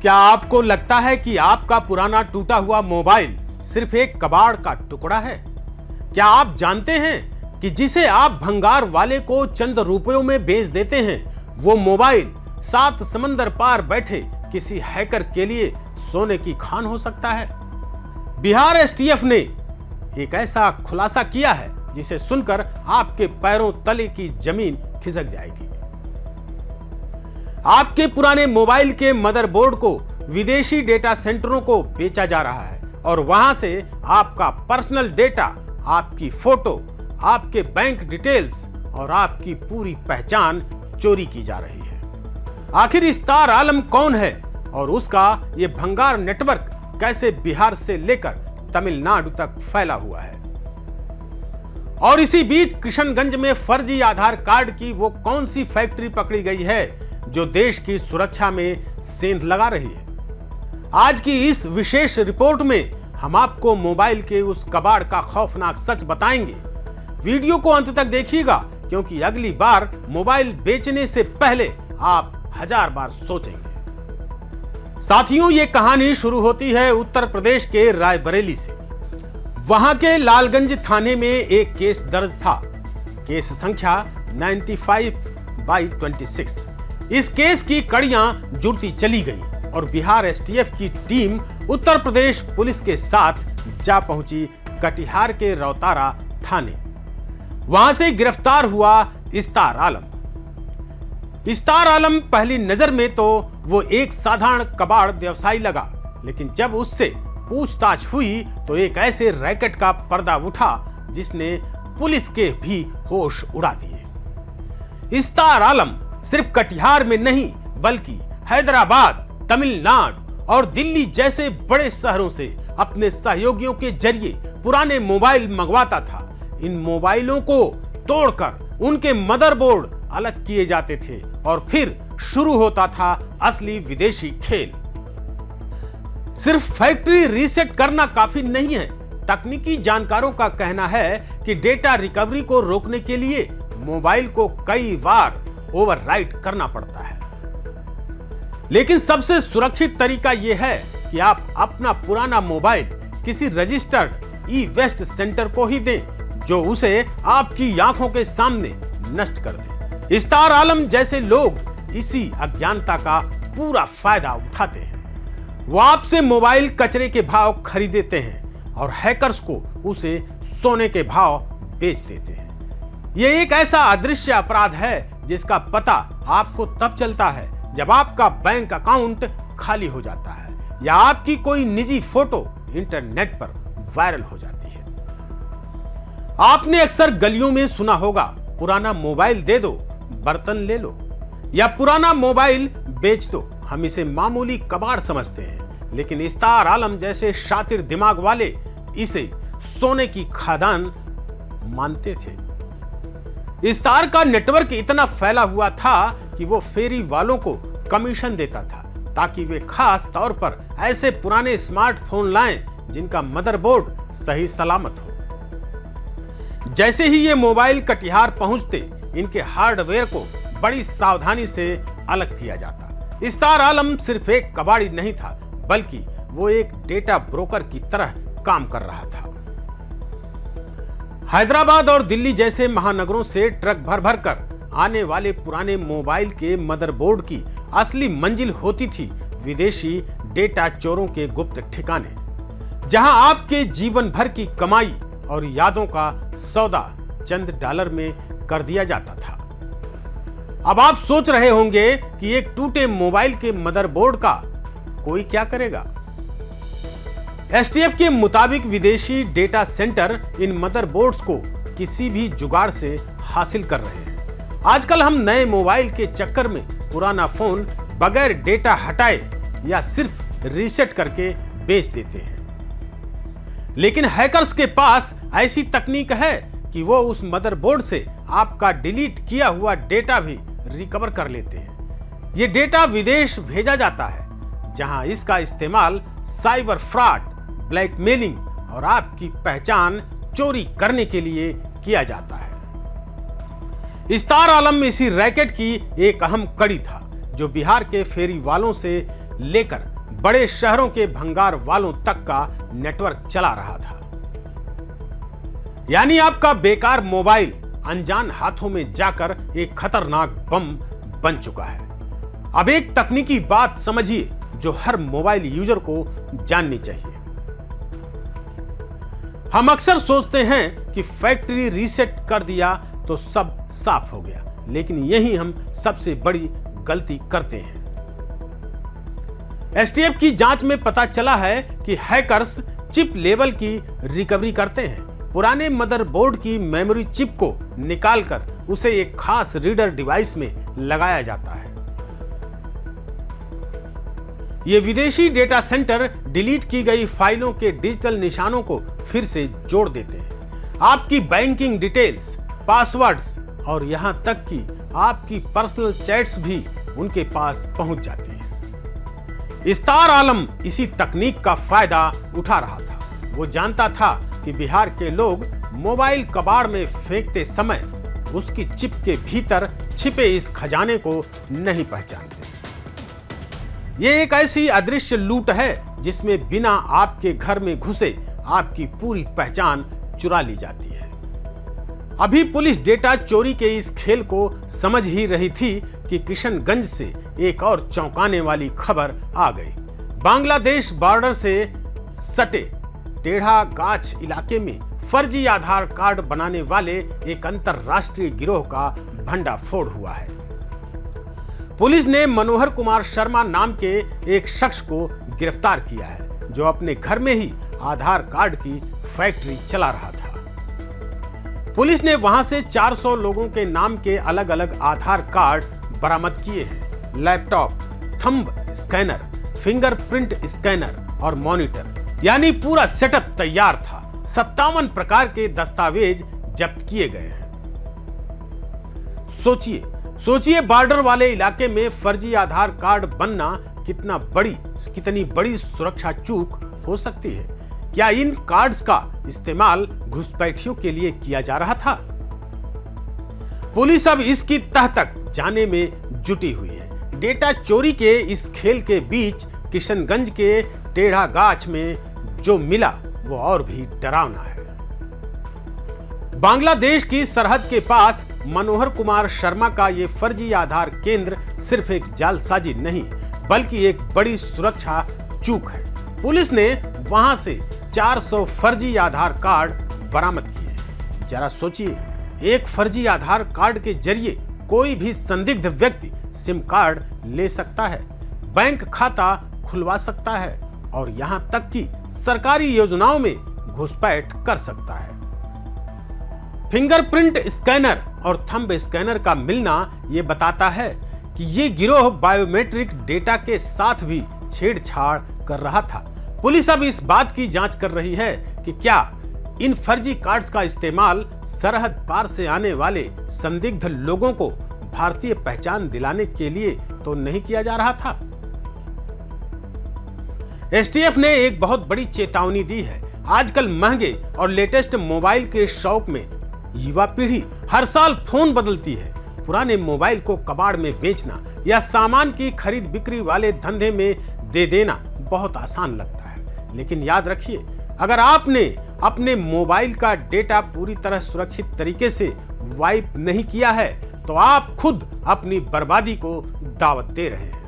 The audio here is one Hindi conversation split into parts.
क्या आपको लगता है कि आपका पुराना टूटा हुआ मोबाइल सिर्फ एक कबाड़ का टुकड़ा है? क्या आप जानते हैं कि जिसे आप भंगार वाले को चंद रुपयों में बेच देते हैं, वो मोबाइल 7 समंदर पार बैठे किसी हैकर के लिए सोने की खान हो सकता है? बिहार एसटीएफ ने एक ऐसा खुलासा किया है जिसे सुनकर आपके पैरों तले की जमीन खिसक जाएगी। आपके पुराने मोबाइल के मदरबोर्ड को विदेशी डेटा सेंटरों को बेचा जा रहा है और वहां से आपका पर्सनल डेटा, आपकी फोटो, आपके बैंक डिटेल्स और आपकी पूरी पहचान चोरी की जा रही है। आखिर इस्तार आलम कौन है और उसका ये भंगार नेटवर्क कैसे बिहार से लेकर तमिलनाडु तक फैला हुआ है? और इसी बीच किशनगंज में फर्जी आधार कार्ड की वो कौन सी फैक्ट्री पकड़ी गई है जो देश की सुरक्षा में सेंध लगा रही है? आज की इस विशेष रिपोर्ट में हम आपको मोबाइल के उस कबाड़ का खौफनाक सच बताएंगे। वीडियो को अंत तक देखिएगा क्योंकि अगली बार मोबाइल बेचने से पहले आप 1000 बार सोचेंगे। साथियों, ये कहानी शुरू होती है उत्तर प्रदेश के रायबरेली से। वहां के लालगंज थाने में एक केस दर्ज था, केस संख्या 95/26। इस केस की कड़ियां जुड़ती चली गईं और बिहार एसटीएफ की टीम उत्तर प्रदेश पुलिस के साथ जा पहुंची कटिहार के रौतारा थाने। वहां से गिरफ्तार हुआ इस्तार आलम। इस्तार आलम पहली नजर में तो वो एक साधारण कबाड़ व्यवसायी लगा, लेकिन जब उससे पूछताछ हुई तो एक ऐसे रैकेट का पर्दा उठा जिसने पुलिस के भी होश उड़ा दिए। इस्तार आलम सिर्फ कटिहार में नहीं बल्कि हैदराबाद, तमिलनाडु और दिल्ली जैसे बड़े शहरों से अपने सहयोगियों के जरिए पुराने मोबाइल मंगवाता था। इन मोबाइलों को तोड़कर उनके मदरबोर्ड अलग किए जाते थे और फिर शुरू होता था असली विदेशी खेल। सिर्फ फैक्ट्री रीसेट करना काफी नहीं है। तकनीकी जानकारों का कहना है कि डेटा रिकवरी को रोकने के लिए मोबाइल को कई बार ओवरराइट करना पड़ता है। लेकिन सबसे सुरक्षित तरीका यह है कि आप अपना पुराना मोबाइल किसी रजिस्टर्ड ई वेस्ट सेंटर को ही दें जो उसे आपकी आंखों के सामने नष्ट कर दे। इस्तार आलम जैसे लोग इसी अज्ञानता का पूरा फायदा उठाते हैं। वो आपसे मोबाइल कचरे के भाव खरीदते हैं और हैकर्स को उसे सोने के भाव बेच देते हैं। यह एक ऐसा अदृश्य अपराध है जिसका पता आपको तब चलता है जब आपका बैंक अकाउंट खाली हो जाता है या आपकी कोई निजी फोटो इंटरनेट पर वायरल हो जाती है। आपने अक्सर गलियों में सुना होगा, पुराना मोबाइल दे दो, बर्तन ले लो, या पुराना मोबाइल बेच दो, हम इसे मामूली कबाड़ समझते हैं। लेकिन इस्तार आलम जैसे शातिर दिमाग वाले इसे सोने की खदान मानते थे। इस्तार का नेटवर्क इतना फैला हुआ था कि वो फेरी वालों को कमीशन देता था ताकि वे खास तौर पर ऐसे पुराने स्मार्टफोन लाएं जिनका मदरबोर्ड सही सलामत हो। जैसे ही ये मोबाइल कटिहार पहुंचते, इनके हार्डवेयर को बड़ी सावधानी से अलग किया जाता। इस्तार आलम सिर्फ एक कबाड़ी नहीं था बल्कि वो एक डेटा ब्रोकर की तरह काम कर रहा था। हैदराबाद और दिल्ली जैसे महानगरों से ट्रक भर भर कर आने वाले पुराने मोबाइल के मदरबोर्ड की असली मंजिल होती थी विदेशी डेटा चोरों के गुप्त ठिकाने, जहां आपके जीवन भर की कमाई और यादों का सौदा चंद डॉलर में कर दिया जाता था। अब आप सोच रहे होंगे कि एक टूटे मोबाइल के मदरबोर्ड का कोई क्या करेगा? एसटीएफ के मुताबिक विदेशी डेटा सेंटर इन मदरबोर्ड्स को किसी भी जुगाड़ से हासिल कर रहे हैं। आजकल हम नए मोबाइल के चक्कर में पुराना फोन बगैर डेटा हटाए या सिर्फ रीसेट करके बेच देते हैं। लेकिन हैकर्स के पास ऐसी तकनीक है कि वो उस मदरबोर्ड से आपका डिलीट किया हुआ डेटा भी रिकवर कर लेते हैं। ये डेटा विदेश भेजा जाता है जहां इसका इस्तेमाल साइबर फ्रॉड, ब्लैकमेलिंग और आपकी पहचान चोरी करने के लिए किया जाता है। इस्तार आलम इसी रैकेट की एक अहम कड़ी था जो बिहार के फेरी वालों से लेकर बड़े शहरों के भंगार वालों तक का नेटवर्क चला रहा था। यानी आपका बेकार मोबाइल अनजान हाथों में जाकर एक खतरनाक बम बन चुका है। अब एक तकनीकी बात समझिए जो हर मोबाइल यूजर को जाननी चाहिए। हम अक्सर सोचते हैं कि फैक्ट्री रीसेट कर दिया तो सब साफ हो गया, लेकिन यही हम सबसे बड़ी गलती करते हैं। एसटीएफ की जांच में पता चला है कि हैकर्स चिप लेवल की रिकवरी करते हैं। पुराने मदरबोर्ड की मेमोरी चिप को निकालकर उसे एक खास रीडर डिवाइस में लगाया जाता है। ये विदेशी डेटा सेंटर डिलीट की गई फाइलों के डिजिटल निशानों को फिर से जोड़ देते हैं। आपकी बैंकिंग डिटेल्स, पासवर्ड्स और यहां तक कि आपकी पर्सनल चैट्स भी उनके पास पहुंच जाती हैं। इस्तार आलम इसी तकनीक का फायदा उठा रहा था। वो जानता था कि बिहार के लोग मोबाइल कबाड़ में फेंकते समय उसकी चिप के भीतर छिपे इस खजाने को नहीं पहचानते। ये एक ऐसी अदृश्य लूट है जिसमें बिना आपके घर में घुसे आपकी पूरी पहचान चुरा ली जाती है। अभी पुलिस डेटा चोरी के इस खेल को समझ ही रही थी कि किशनगंज से एक और चौंकाने वाली खबर आ गई। बांग्लादेश बॉर्डर से सटे टेढ़ा गाछ इलाके में फर्जी आधार कार्ड बनाने वाले एक अंतरराष्ट्रीय गिरोह का भंडाफोड़ हुआ है। पुलिस ने मनोहर कुमार शर्मा नाम के एक शख्स को गिरफ्तार किया है, जो अपने घर में ही आधार कार्ड की फैक्ट्री चला रहा था। पुलिस ने वहां से 400 लोगों के नाम के अलग अलग आधार कार्ड बरामद किए हैं। Laptop, thumb scanner, fingerprint scanner और मॉनिटर, यानी पूरा सेटअप तैयार था। 57 प्रकार के दस्तावेज जब्त किए गए हैं। सोचिए बॉर्डर वाले इलाके में फर्जी आधार कार्ड बनना कितनी बड़ी सुरक्षा चूक हो सकती है। क्या इन कार्ड्स का इस्तेमाल घुसपैठियों के लिए किया जा रहा था? पुलिस अब इसकी तह तक जाने में जुटी हुई है। डेटा चोरी के इस खेल के बीच किशनगंज के टेढ़ा गाछ में जो मिला वो और भी डरावना है। बांग्लादेश की सरहद के पास मनोहर कुमार शर्मा का ये फर्जी आधार केंद्र सिर्फ एक जालसाजी नहीं, बल्कि एक बड़ी सुरक्षा चूक है। पुलिस ने वहां से 400 फर्जी आधार कार्ड बरामद किए। जरा सोचिए, एक फर्जी आधार कार्ड के जरिए कोई भी संदिग्ध व्यक्ति सिम कार्ड ले सकता है, बैंक खाता खुलवा सकता है और यहां तक कि सरकारी योजनाओं में घुसपैठ कर सकता है। फिंगरप्रिंट स्कैनर और थंब स्कैनर का मिलना यह बताता है कि यह गिरोह बायोमेट्रिक डेटा के साथ भी छेड़छाड़ कर रहा था। पुलिस अब इस बात की जांच कर रही है कि क्या इन फर्जी कार्ड्स का इस्तेमाल सरहद पार से आने वाले संदिग्ध लोगों को भारतीय पहचान दिलाने के लिए तो नहीं किया जा रहा था। एसटीएफ ने एक बहुत बड़ी चेतावनी दी है। आजकल महंगे और लेटेस्ट मोबाइल के शौक में युवा पीढ़ी हर साल फोन बदलती है। पुराने मोबाइल को कबाड़ में बेचना या सामान की खरीद बिक्री वाले धंधे में दे देना बहुत आसान लगता है, लेकिन याद रखिए, अगर आपने अपने मोबाइल का डेटा पूरी तरह सुरक्षित तरीके से वाइप नहीं किया है तो आप खुद अपनी बर्बादी को दावत दे रहे हैं।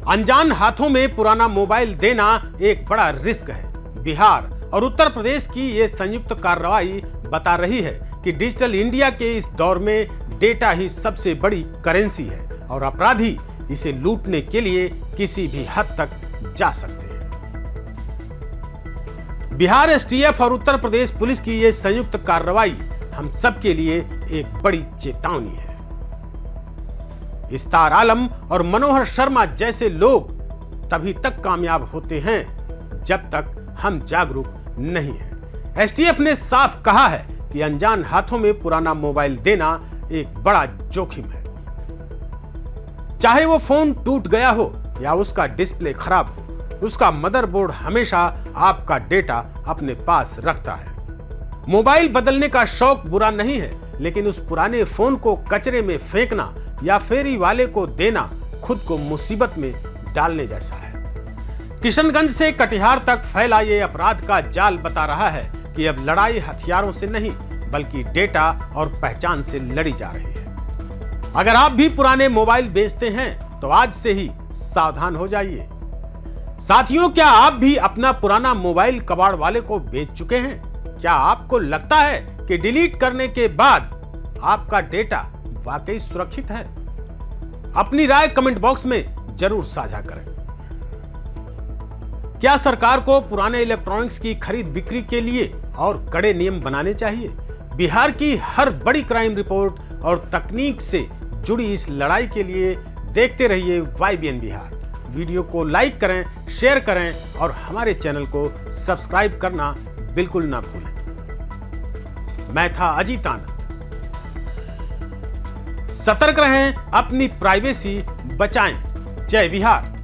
अनजान हाथों में पुराना मोबाइल देना एक बड़ा रिस्क है। बिहार और उत्तर प्रदेश की ये संयुक्त कार्रवाई बता रही है कि डिजिटल इंडिया के इस दौर में डेटा ही सबसे बड़ी करेंसी है और अपराधी इसे लूटने के लिए किसी भी हद तक जा सकते हैं। बिहार एसटीएफ और उत्तर प्रदेश पुलिस की ये संयुक्त कार्रवाई हम सब के लिए एक बड़ी चेतावनी है। इस्तार आलम और मनोहर शर्मा जैसे लोग तभी तक कामयाब होते हैं जब तक हम जागरूक नहीं हैं। एसटीएफ ने साफ कहा है कि अनजान हाथों में पुराना मोबाइल देना एक बड़ा जोखिम है। चाहे वो फोन टूट गया हो या उसका डिस्प्ले खराब हो, उसका मदरबोर्ड हमेशा आपका डेटा अपने पास रखता है। मोबाइल बदलने का शौक बुरा नहीं है, लेकिन उस पुराने फोन को कचरे में फेंकना या फेरी वाले को देना खुद को मुसीबत में डालने जैसा है। किशनगंज से कटिहार तक फैला ये अपराध का जाल बता रहा है कि अब लड़ाई हथियारों से नहीं बल्कि डेटा और पहचान से लड़ी जा रही है। अगर आप भी पुराने मोबाइल बेचते हैं तो आज से ही सावधान हो जाइए। साथियों, क्या आप भी अपना पुराना मोबाइल कबाड़ वाले को बेच चुके हैं? क्या आपको लगता है कि डिलीट करने के बाद आपका डेटा वाकई सुरक्षित है? अपनी राय कमेंट बॉक्स में जरूर साझा करें। क्या सरकार को पुराने इलेक्ट्रॉनिक्स की खरीद बिक्री के लिए और कड़े नियम बनाने चाहिए? बिहार की हर बड़ी क्राइम रिपोर्ट और तकनीक से जुड़ी इस लड़ाई के लिए देखते रहिए YBN बिहार। वीडियो को लाइक करें, शेयर करें और हमारे चैनल को सब्सक्राइब करना बिल्कुल ना भूलें। मैं था अजीत आनंद। सतर्क रहें, अपनी प्राइवेसी बचाएं। जय बिहार।